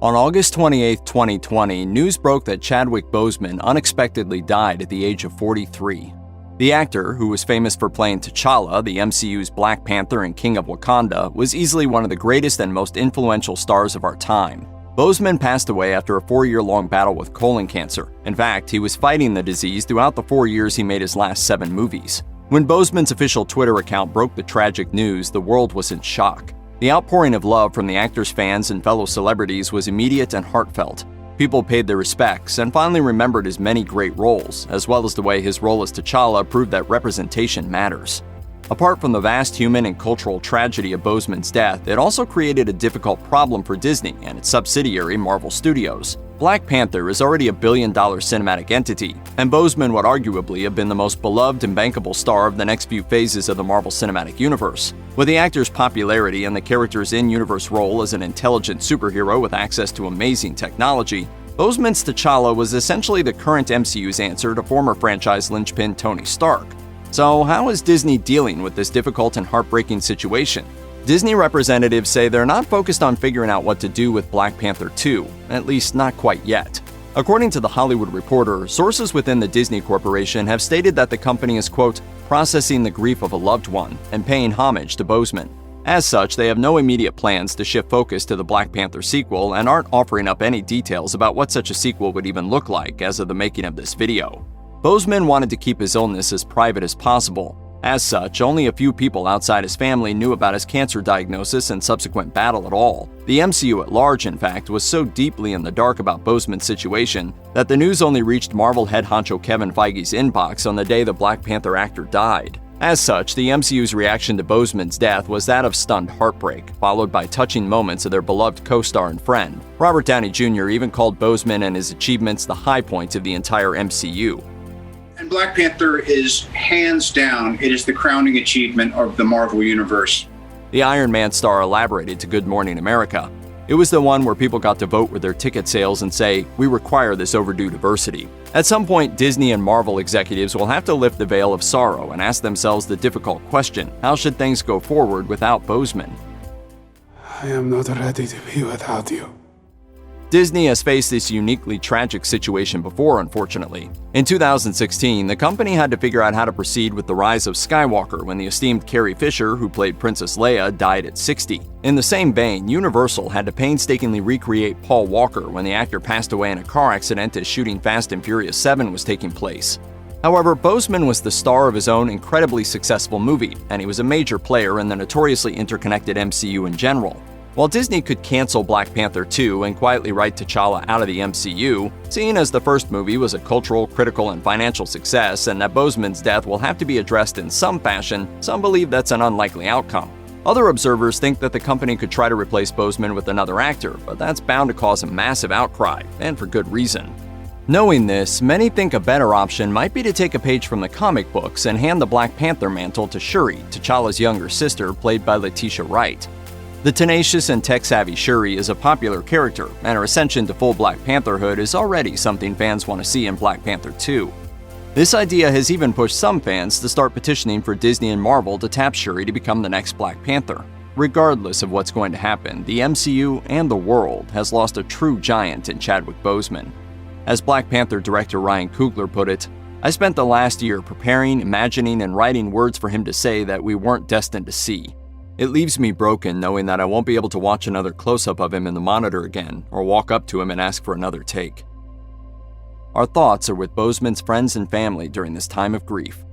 On August 28, 2020, news broke that Chadwick Boseman unexpectedly died at the age of 43. The actor, who was famous for playing T'Challa, the MCU's Black Panther and King of Wakanda, was easily one of the greatest and most influential stars of our time. Boseman passed away after a 4-year-long battle with colon cancer. In fact, he was fighting the disease throughout the 4 years he made his last 7 movies. When Boseman's official Twitter account broke the tragic news, the world was in shock. The outpouring of love from the actor's fans and fellow celebrities was immediate and heartfelt. People paid their respects and finally remembered his many great roles, as well as the way his role as T'Challa proved that representation matters. Apart from the vast human and cultural tragedy of Boseman's death, it also created a difficult problem for Disney and its subsidiary Marvel Studios. Black Panther is already a billion-dollar cinematic entity, and Boseman would arguably have been the most beloved and bankable star of the next few phases of the Marvel Cinematic Universe. With the actor's popularity and the character's in-universe role as an intelligent superhero with access to amazing technology, Boseman's T'Challa was essentially the current MCU's answer to former franchise linchpin Tony Stark. So how is Disney dealing with this difficult and heartbreaking situation? Disney representatives say they're not focused on figuring out what to do with Black Panther 2, at least not quite yet. According to The Hollywood Reporter, sources within the Disney Corporation have stated that the company is, quote, processing the grief of a loved one and paying homage to Boseman. As such, they have no immediate plans to shift focus to the Black Panther sequel and aren't offering up any details about what such a sequel would even look like as of the making of this video. Boseman wanted to keep his illness as private as possible. As such, only a few people outside his family knew about his cancer diagnosis and subsequent battle at all. The MCU at large, in fact, was so deeply in the dark about Boseman's situation that the news only reached Marvel head honcho Kevin Feige's inbox on the day the Black Panther actor died. As such, the MCU's reaction to Boseman's death was that of stunned heartbreak, followed by touching moments of their beloved co-star and friend. Robert Downey Jr. even called Boseman and his achievements the high points of the entire MCU. And Black Panther is, hands down, it is the crowning achievement of the Marvel Universe. The Iron Man star elaborated to Good Morning America. It was the one where people got to vote with their ticket sales and say, we require this overdue diversity. At some point, Disney and Marvel executives will have to lift the veil of sorrow and ask themselves the difficult question, how should things go forward without Boseman? I am not ready to be without you. Disney has faced this uniquely tragic situation before, unfortunately. In 2016, the company had to figure out how to proceed with the rise of Skywalker when the esteemed Carrie Fisher, who played Princess Leia, died at 60. In the same vein, Universal had to painstakingly recreate Paul Walker when the actor passed away in a car accident as shooting Fast and Furious 7 was taking place. However, Boseman was the star of his own incredibly successful movie, and he was a major player in the notoriously interconnected MCU in general. While Disney could cancel Black Panther 2 and quietly write T'Challa out of the MCU, seeing as the first movie was a cultural, critical, and financial success and that Boseman's death will have to be addressed in some fashion, some believe that's an unlikely outcome. Other observers think that the company could try to replace Boseman with another actor, but that's bound to cause a massive outcry, and for good reason. Knowing this, many think a better option might be to take a page from the comic books and hand the Black Panther mantle to Shuri, T'Challa's younger sister, played by Letitia Wright. The tenacious and tech-savvy Shuri is a popular character, and her ascension to full Black Pantherhood is already something fans want to see in Black Panther 2. This idea has even pushed some fans to start petitioning for Disney and Marvel to tap Shuri to become the next Black Panther. Regardless of what's going to happen, the MCU and the world has lost a true giant in Chadwick Boseman. As Black Panther director Ryan Coogler put it, I spent the last year preparing, imagining, and writing words for him to say that we weren't destined to see. It leaves me broken knowing that I won't be able to watch another close-up of him in the monitor again or walk up to him and ask for another take. Our thoughts are with Boseman's friends and family during this time of grief.